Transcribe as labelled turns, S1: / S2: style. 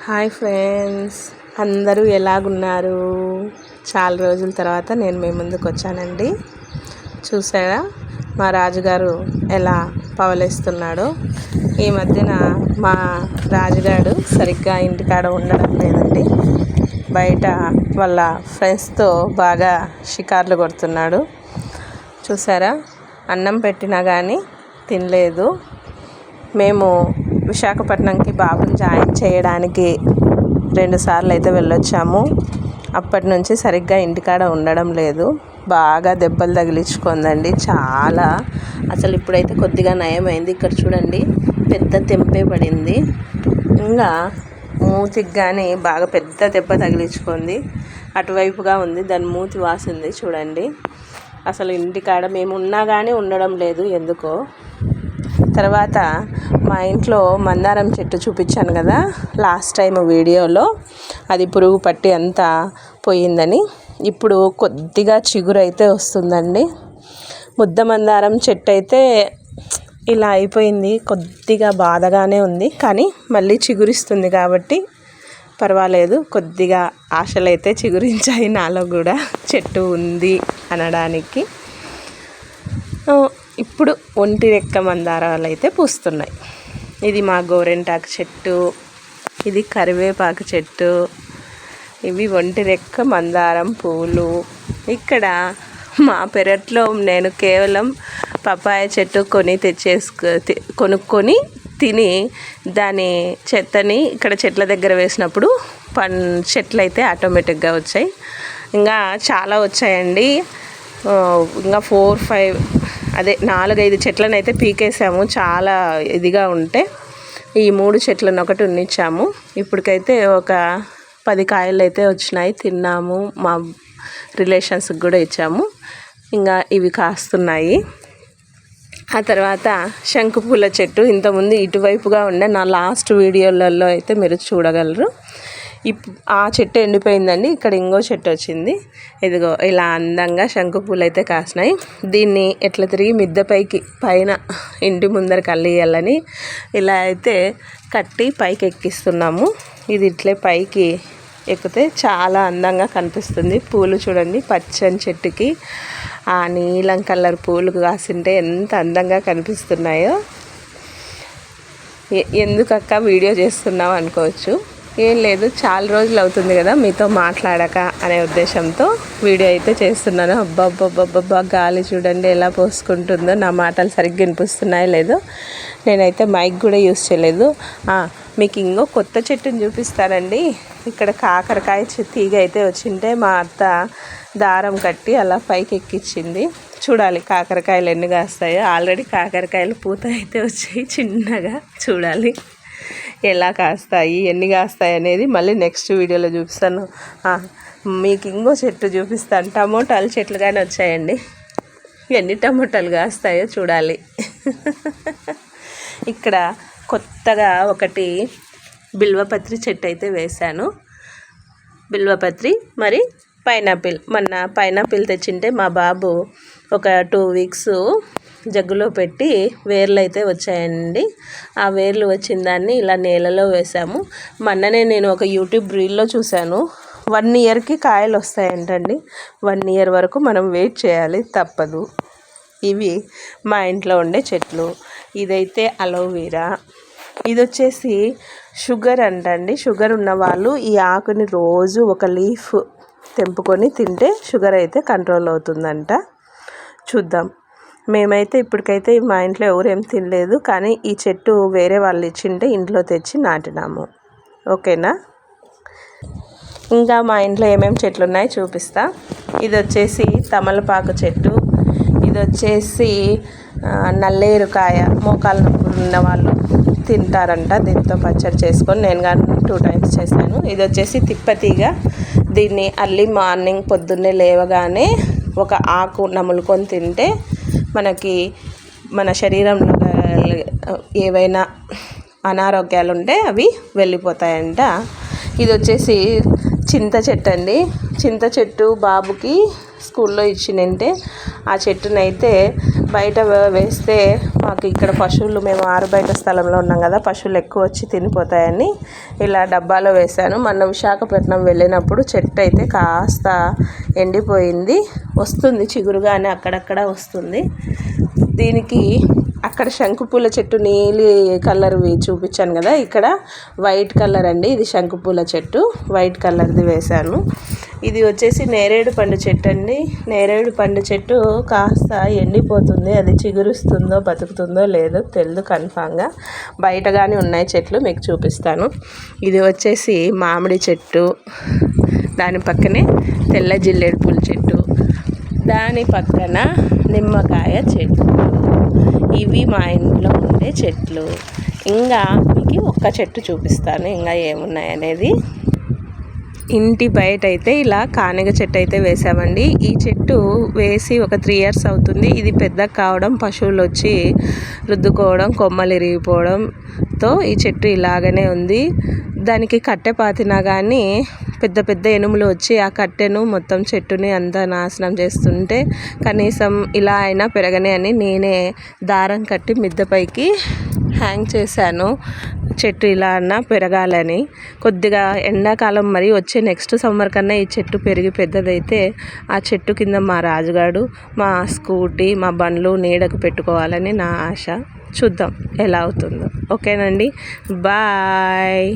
S1: Hi friends, అందరూ ఎలాగున్నారు? చాలా రోజుల తర్వాత నేను మీ ముందుకు వచ్చానండి. చూసారా మా రాజుగారు ఎలా పవలిస్తున్నాడో? ఈ మధ్యన మా రాజుగారు సరిగ్గా ఇంటికాడ ఉండడం లేదండి. బయట వాళ్ళ ఫ్రెండ్స్తో బాగా షికార్లు కొడుతున్నాడు. చూసారా, అన్నం పెట్టినా కానీ తినలేదు. మేము విశాఖపట్నంకి బాబుని జాయిన్ చేయడానికి 2 సార్లు అయితే వెళ్ళొచ్చాము. అప్పటి నుంచి సరిగ్గా ఇంటికాడ ఉండడం లేదు. బాగా దెబ్బలు తగిలించుకుందండి చాలా. అసలు ఇప్పుడైతే కొద్దిగా నయమైంది. ఇక్కడ చూడండి, పెద్ద తెంపే పడింది. ఇంకా మూతికి కానీ బాగా పెద్ద దెబ్బ తగిలించుకుంది. అటువైపుగా ఉంది, దాని మూతి వాసింది చూడండి. అసలు ఇంటికాడ మేము ఉన్నా కానీ ఉండడం లేదు ఎందుకో. తర్వాత మా ఇంట్లో మందారం చెట్టు చూపించాను కదా లాస్ట్ టైం వీడియోలో, అది పురుగు పట్టి అంతా పోయిందని. ఇప్పుడు కొద్దిగా చిగురు అయితే వస్తుందండి. ముద్ద మందారం చెట్టు అయితే ఇలా అయిపోయింది. కొద్దిగా బాధగానే ఉంది, కానీ మళ్ళీ చిగురిస్తుంది కాబట్టి పర్వాలేదు. కొద్దిగా ఆశలు అయితే చిగురించాయి నాలో కూడా, చెట్టు ఉంది అనడానికి. ఇప్పుడు ఒంటి రెక్క మందారాలు అయితే పూస్తున్నాయి. ఇది మా గోరెంటాకు చెట్టు, ఇది కరివేపాకు చెట్టు, ఇవి ఒంటి రెక్క మందారం పూలు. ఇక్కడ మా పెరట్లో నేను కేవలం పపాయ చెట్టు కొనుక్కొని తిని దాని చెత్తని ఇక్కడ చెట్ల దగ్గర వేసినప్పుడు చెట్లు అయితే ఆటోమేటిక్గా వచ్చాయి. ఇంకా చాలా వచ్చాయండి. ఇంకా 4-5 చెట్లను అయితే పీకేసాము. చాలా ఇదిగా ఉంటే ఈ 3 చెట్లను ఒకటి ఉన్నిచ్చాము. ఇప్పటికైతే ఒక 10 కాయలు అయితే వచ్చినాయి, తిన్నాము. మా రిలేషన్స్కి కూడా ఇచ్చాము. ఇంకా ఇవి కాస్తున్నాయి. ఆ తర్వాత శంకుపూల చెట్టు ఇంతకుముందు ఇటువైపుగా ఉండే నా లాస్ట్ వీడియోలలో అయితే మీరు చూడగలరు. ఆ చెట్టు ఎండిపోయిందండి. ఇక్కడ ఇంకో చెట్టు వచ్చింది. ఇదిగో ఇలా అందంగా శంకుపూలు అయితే కాసినాయి. దీన్ని ఎట్లా తిరిగి మిద్దెపైకి పైన ఇంటి ముందరికి అల్లియాలని ఇలా అయితే కట్టి పైకి ఎక్కిస్తున్నాము. ఇది ఇట్లే పైకి ఎక్కితే చాలా అందంగా కనిపిస్తుంది. పూలు చూడండి, పచ్చని చెట్టుకి ఆ నీలం కలర్ పూలు కాసింటే ఎంత అందంగా కనిపిస్తున్నాయో. ఎందుకక్క వీడియో చేస్తున్నావు అనుకోవచ్చు. ఏం లేదు, చాలా రోజులు అవుతుంది కదా మీతో మాట్లాడక అనే ఉద్దేశంతో వీడియో అయితే చేస్తున్నాను. అబ్బబ్బబ్బబ్బబ్బా, గాలి చూడండి ఎలా పోసుకుంటుందో. నా మాటలు సరిగ్గా వినిపిస్తున్నాయో లేదో. నేనైతే మైక్ కూడా యూస్ చేయలేదు. మీకు ఇంకో కొత్త చెట్టుని చూపిస్తానండి. ఇక్కడ కాకరకాయ తీగ అయితే వచ్చింటే మా అత్త దారం కట్టి అలా పైకి ఎక్కించింది. చూడాలి కాకరకాయలు ఎన్ని కాస్తాయో. ఆల్రెడీ కాకరకాయలు పూత అయితే వచ్చాయి చిన్నగా. చూడాలి ఎలా కాస్తాయి, ఎన్ని కాస్తాయి అనేది మళ్ళీ నెక్స్ట్ వీడియోలో చూపిస్తాను. మీకు ఇంకో చెట్టు చూపిస్తాను. టమోటాలు చెట్లు కానీ వచ్చాయండి. ఎన్ని టమోటాలు కాస్తాయో చూడాలి. ఇక్కడ కొత్తగా ఒకటి బిల్వపత్రి చెట్టు అయితే వేశాను. బిల్వపత్రి మరి పైనాపిల్. మొన్న పైనాపిల్ తెచ్చింటే మా బాబు ఒక 2 వీక్స్ జగ్గులో పెట్టి వేర్లు అయితే వచ్చాయండి. ఆ వేర్లు వచ్చిన దాన్ని ఇలా నేలలో వేసాము. మొన్ననే నేను ఒక యూట్యూబ్ రీల్లో చూశాను, 1 ఇయర్కి కాయలు వస్తాయంటండి. 1 ఇయర్ వరకు మనం వెయిట్ చేయాలి, తప్పదు. ఇవి మా ఇంట్లో ఉండే చెట్లు. ఇదైతే అలోవెరా. ఇది వచ్చేసి షుగర్ అంటండి. షుగర్ ఉన్న వాళ్ళు ఈ ఆకుని రోజు ఒక లీఫ్ తెంపుకొని తింటే షుగర్ అయితే కంట్రోల్ అవుతుందంట. చూద్దాం. మేమైతే ఇప్పటికైతే మా ఇంట్లో ఎవరేం తినలేదు, కానీ ఈ చెట్టు వేరే వాళ్ళు ఇచ్చింటే ఇంట్లో తెచ్చి నాటినాము. ఓకేనా? ఇంకా మా ఇంట్లో ఏమేమి చెట్లు ఉన్నాయో చూపిస్తా. ఇది వచ్చేసి తమలపాకు చెట్టు. ఇది వచ్చేసి నల్లేరుకాయ. మోకాలు నొప్పులు ఉన్న వాళ్ళు తింటారంట, దీంతో పచ్చడి చేసుకొని నేను కానీ 2 టైమ్స్ చేశాను. ఇది వచ్చేసి తిప్పతీగ. దీన్ని అర్లీ మార్నింగ్ పొద్దున్నే లేవగానే ఒక ఆకు నములుకొని తింటే మనకి మన శరీరంలో ఏవైనా అనారోగ్యాలు ఉంటే అవి వెళ్ళిపోతాయంట. ఇది వచ్చేసి చింత చెట్టు అండి. చింత చెట్టు బాబుకి స్కూల్లో ఇచ్చినంటే ఆ చెట్టునైతే బయట వేస్తే మాకు ఇక్కడ పశువులు, మేము ఆరు బయట స్థలంలో ఉన్నాం కదా, పశువులు ఎక్కువ వచ్చి తినిపోతాయని ఇలా డబ్బాలో వేశాను. మొన్న విశాఖపట్నం వెళ్ళినప్పుడు చెట్టు అయితే కాస్త ఎండిపోయింది, వస్తుంది చిగురుగానే అక్కడక్కడ వస్తుంది. దీనికి అక్కడ శంకుపూల చెట్టు నీలి కలర్వి చూపించాను కదా, ఇక్కడ వైట్ కలర్ అండి. ఇది శంకుపూల చెట్టు వైట్ కలర్ది వేశాను. ఇది వచ్చేసి నేరేడు పండు చెట్టు అండి. నేరేడు పండు చెట్టు కాస్త ఎండిపోతుంది, అది చిగురుస్తుందో బతుకుతుందో లేదో తెలియదు కన్ఫామ్గా. బయటగానే ఉన్నాయి చెట్లు, మీకు చూపిస్తాను. ఇది వచ్చేసి మామిడి చెట్టు, దాని పక్కనే తెల్ల జిల్లేడు పూల చెట్టు, దాని పక్కన నిమ్మకాయ చెట్టు. ఇవి మా ఇంట్లో ఉండే చెట్లు. ఇంకా మీకు ఒక్క చెట్టు చూపిస్తాను ఇంకా ఏమున్నాయి అనేది. ఇంటి బయట అయితే ఇలా కానగ చెట్టు అయితే వేసామండి. ఈ చెట్టు వేసి ఒక 3 years అవుతుంది. ఇది పెద్ద కావడం, పశువులు వచ్చి రుద్దుకోవడం, కొమ్మలు ఇరిగిపోవడంతో ఈ చెట్టు ఇలాగనే ఉంది. దానికి కట్టె పాతినా కానీ పెద్ద పెద్ద ఎనుములు వచ్చి ఆ కట్టెను మొత్తం చెట్టుని అంతా నాశనం చేస్తుంటే కనీసం ఇలా అయినా పెరగనే అని నేనే దారం కట్టి మిద్దెపైకి హ్యాంగ్ చేశాను. చెట్టు ఇలా అన్నా పెరగాలని. కొద్దిగా ఎండాకాలం మరి వచ్చే నెక్స్ట్ సమ్మర్ కన్నా ఈ చెట్టు పెరిగి పెద్దదైతే ఆ చెట్టు కింద మా రాజుగాడు, మా స్కూటీ, మా బండ్లు నీడకు పెట్టుకోవాలని నా ఆశ. చూద్దాం ఎలా అవుతుందో. ఓకేనండి, బాయ్.